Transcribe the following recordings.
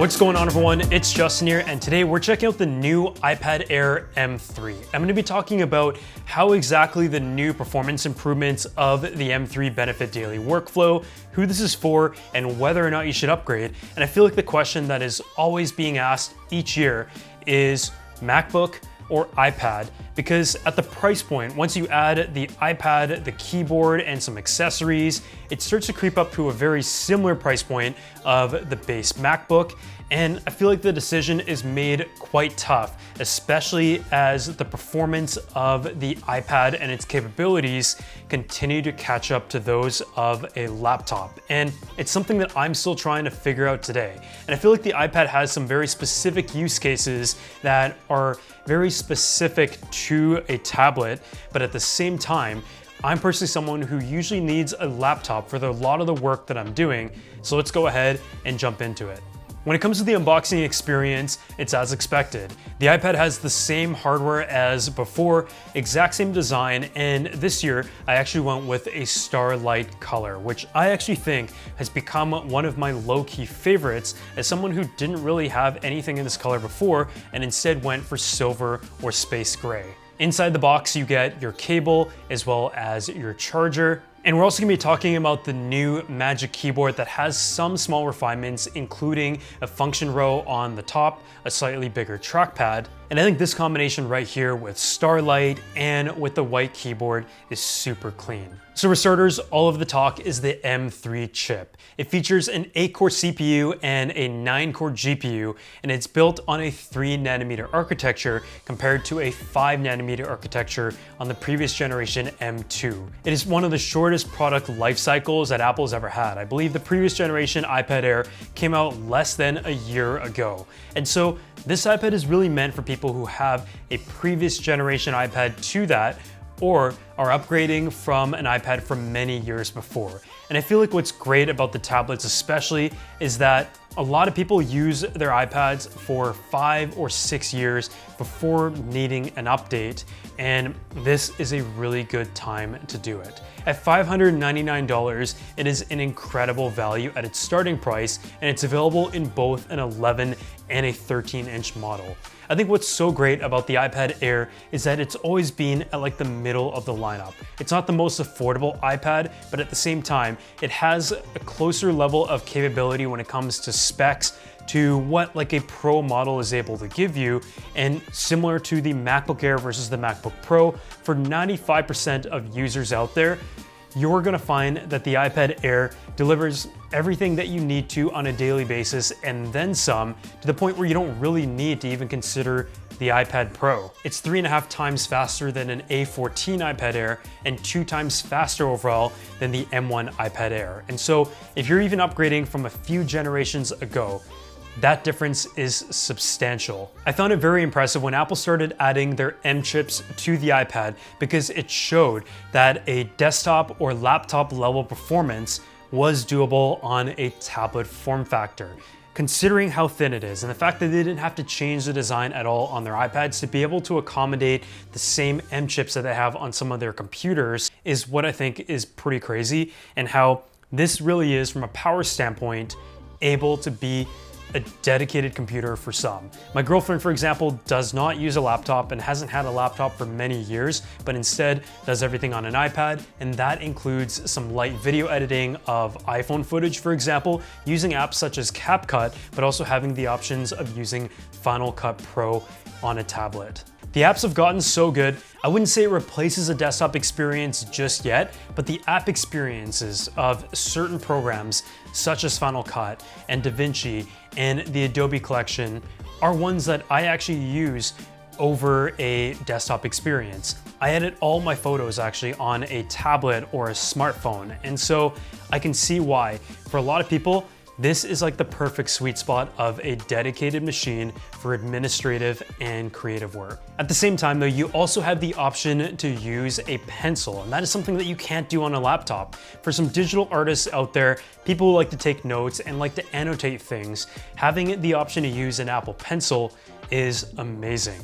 What's going on, everyone? It's Justin here, and today we're checking out the new iPad Air M3. I'm going to be talking about how exactly the new performance improvements of the M3 benefit daily workflow, who this is for, and whether or not you should upgrade. And I feel like the question that is always being asked each year is MacBook or iPad, because at the price point, once you add the iPad, the keyboard, and some accessories, it starts to creep up to a very similar price point of the base MacBook. And I feel like the decision is made quite tough, especially as the performance of the iPad and its capabilities continue to catch up to those of a laptop. And it's something that I'm still trying to figure out today. And I feel like the iPad has some very specific use cases that are very specific to a tablet, but at the same time, I'm personally someone who usually needs a laptop for a lot of the work that I'm doing. So let's go ahead and jump into it. When it comes to the unboxing experience, it's as expected. The iPad has the same hardware as before, exact same design, and this year I actually went with a starlight color, which I actually think has become one of my low-key favorites as someone who didn't really have anything in this color before and instead went for silver or space gray. Inside the box, you get your cable as well as your charger. And we're also gonna be talking about the new Magic Keyboard that has some small refinements, including a function row on the top, a slightly bigger trackpad. And I think this combination right here with Starlight and with the white keyboard is super clean. So for starters, all of the talk is the M3 chip. It features an 8-core CPU and a 9-core GPU, and it's built on a 3nm architecture compared to a 5nm architecture on the previous generation M2. It is one of the shortest product life cycles that Apple's ever had. I believe the previous generation iPad Air came out less than a year ago. And so this iPad is really meant for people who have a previous generation iPad to that, or are upgrading from an iPad from many years before. And I feel like what's great about the tablets especially is that a lot of people use their iPads for 5 or 6 years before needing an update, and this is a really good time to do it. At $599, it is an incredible value at its starting price, and it's available in both an 11 and a 13-inch model. I think what's so great about the iPad Air is that it's always been at like the middle of the lineup. It's not the most affordable iPad, but at the same time, it has a closer level of capability when it comes to specs to what like a Pro model is able to give you. And similar to the MacBook Air versus the MacBook Pro, for 95% of users out there, you're gonna find that the iPad Air delivers everything that you need to on a daily basis and then some, to the point where you don't really need to even consider the iPad Pro. It's 3.5 times faster than an A14 iPad Air and 2 times faster overall than the M1 iPad Air. And so if you're even upgrading from a few generations ago, that difference is substantial. I found it very impressive when Apple started adding their M chips to the iPad, because it showed that a desktop or laptop level performance was doable on a tablet form factor. Considering how thin it is and the fact that they didn't have to change the design at all on their iPads to be able to accommodate the same M chips that they have on some of their computers is what I think is pretty crazy, and how this really is, from a power standpoint, able to be a dedicated computer for some. My girlfriend, for example, does not use a laptop and hasn't had a laptop for many years, but instead does everything on an iPad, and that includes some light video editing of iPhone footage, for example, using apps such as CapCut, but also having the options of using Final Cut Pro on a tablet. The apps have gotten so good, I wouldn't say it replaces a desktop experience just yet, but the app experiences of certain programs such as Final Cut and DaVinci and the Adobe Collection are ones that I actually use over a desktop experience. I edit all my photos actually on a tablet or a smartphone, and so I can see why, for a lot of people, this is like the perfect sweet spot of a dedicated machine for administrative and creative work. At the same time though, you also have the option to use a pencil, and that is something that you can't do on a laptop. For some digital artists out there, people who like to take notes and like to annotate things, having the option to use an Apple Pencil is amazing.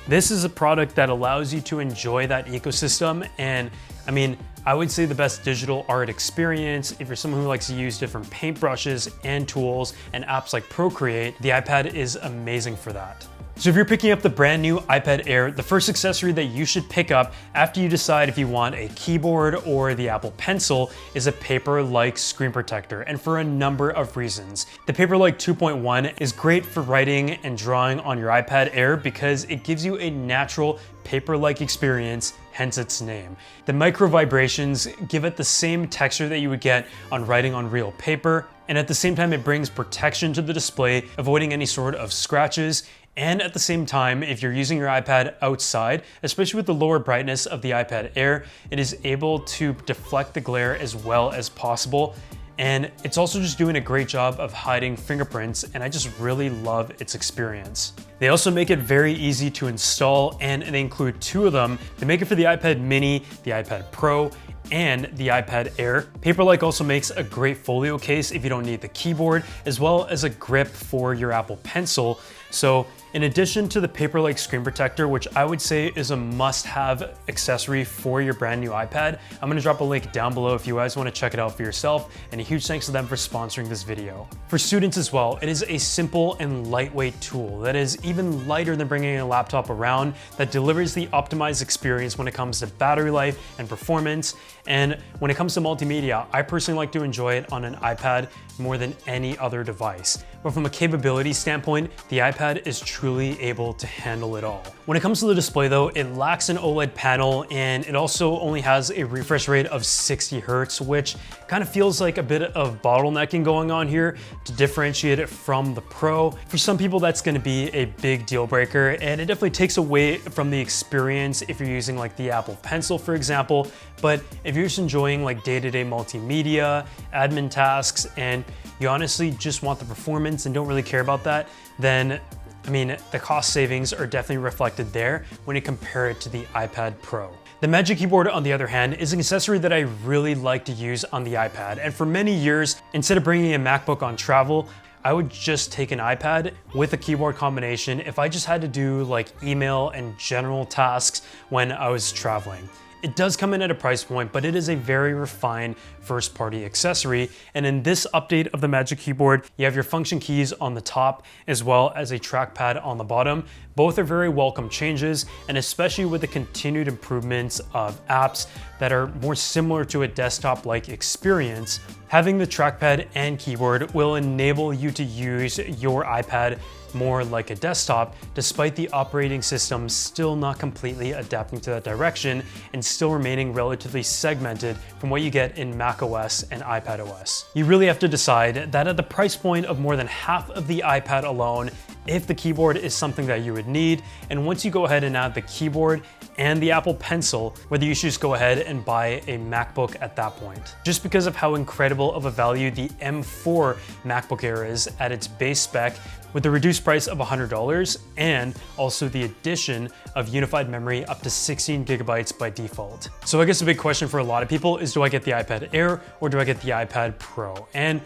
This is a product that allows you to enjoy that ecosystem. And I mean, I would say the best digital art experience, if you're someone who likes to use different paintbrushes and tools and apps like Procreate, the iPad is amazing for that. So if you're picking up the brand new iPad Air, the first accessory that you should pick up after you decide if you want a keyboard or the Apple Pencil is a paper-like screen protector, and for a number of reasons. The paper-like 2.1 is great for writing and drawing on your iPad Air because it gives you a natural paper-like experience, hence its name. The micro vibrations give it the same texture that you would get on writing on real paper, and at the same time it brings protection to the display, avoiding any sort of scratches. And at the same time, if you're using your iPad outside, especially with the lower brightness of the iPad Air, it is able to deflect the glare as well as possible. And it's also just doing a great job of hiding fingerprints, and I just really love its experience. They also make it very easy to install, and they include two of them. They make it for the iPad mini, the iPad Pro, and the iPad Air. Paperlike also makes a great folio case if you don't need the keyboard, as well as a grip for your Apple Pencil. So in addition to the Paperlike screen protector, which I would say is a must-have accessory for your brand new iPad, I'm gonna drop a link down below if you guys wanna check it out for yourself, and a huge thanks to them for sponsoring this video. For students as well, it is a simple and lightweight tool that is even lighter than bringing a laptop around, that delivers the optimized experience when it comes to battery life and performance. And when it comes to multimedia, I personally like to enjoy it on an iPad more than any other device. But from a capability standpoint, the iPad is truly able to handle it all. When it comes to the display though, it lacks an OLED panel, and it also only has a refresh rate of 60 Hz, which kind of feels like a bit of bottlenecking going on here to differentiate it from the Pro. For some people, that's gonna be a big deal breaker, and it definitely takes away from the experience if you're using like the Apple Pencil, for example. But if you're just enjoying like day-to-day multimedia, admin tasks, and you honestly just want the performance and don't really care about that, then I mean, the cost savings are definitely reflected there when you compare it to the iPad Pro. The Magic Keyboard, on the other hand, is an accessory that I really like to use on the iPad. And for many years, instead of bringing a MacBook on travel, I would just take an iPad with a keyboard combination if I just had to do like email and general tasks when I was traveling. It does come in at a price point, but it is a very refined first-party accessory. And in this update of the Magic Keyboard, you have your function keys on the top as well as a trackpad on the bottom. Both are very welcome changes, and especially with the continued improvements of apps that are more similar to a desktop-like experience, having the trackpad and keyboard will enable you to use your iPad more like a desktop, despite the operating system still not completely adapting to that direction and still remaining relatively segmented from what you get in macOS and iPadOS. You really have to decide that at the price point of more than half of the iPad alone, if the keyboard is something that you would need, and once you go ahead and add the keyboard and the Apple Pencil, whether you should just go ahead and buy a MacBook at that point. Just because of how incredible of a value the M4 MacBook Air is at its base spec, with the reduced price of $100 and also the addition of unified memory up to 16 gigabytes by default. So I guess the big question for a lot of people is, do I get the iPad Air or do I get the iPad Pro? And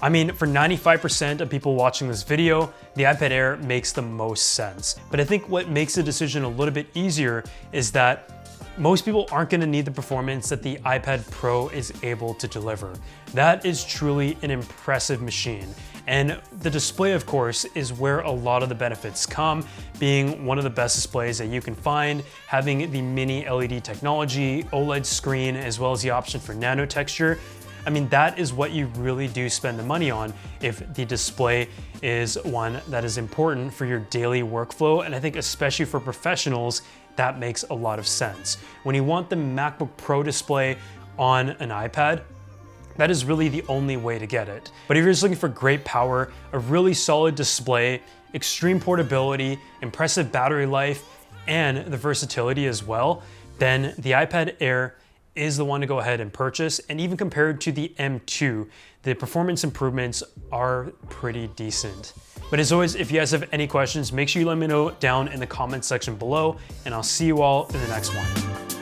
I mean, for 95% of people watching this video, the iPad Air makes the most sense. But I think what makes the decision a little bit easier is that most people aren't going to need the performance that the iPad Pro is able to deliver. That is truly an impressive machine. And the display, of course, is where a lot of the benefits come, being one of the best displays that you can find, having the mini LED technology, OLED screen, as well as the option for nano texture. I mean, that is what you really do spend the money on if the display is one that is important for your daily workflow. And I think especially for professionals, that makes a lot of sense. When you want the MacBook Pro display on an iPad, that is really the only way to get it. But if you're just looking for great power, a really solid display, extreme portability, impressive battery life, and the versatility as well, then the iPad Air is the one to go ahead and purchase. And even compared to the M2, the performance improvements are pretty decent. But as always, if you guys have any questions, make sure you let me know down in the comments section below, and I'll see you all in the next one.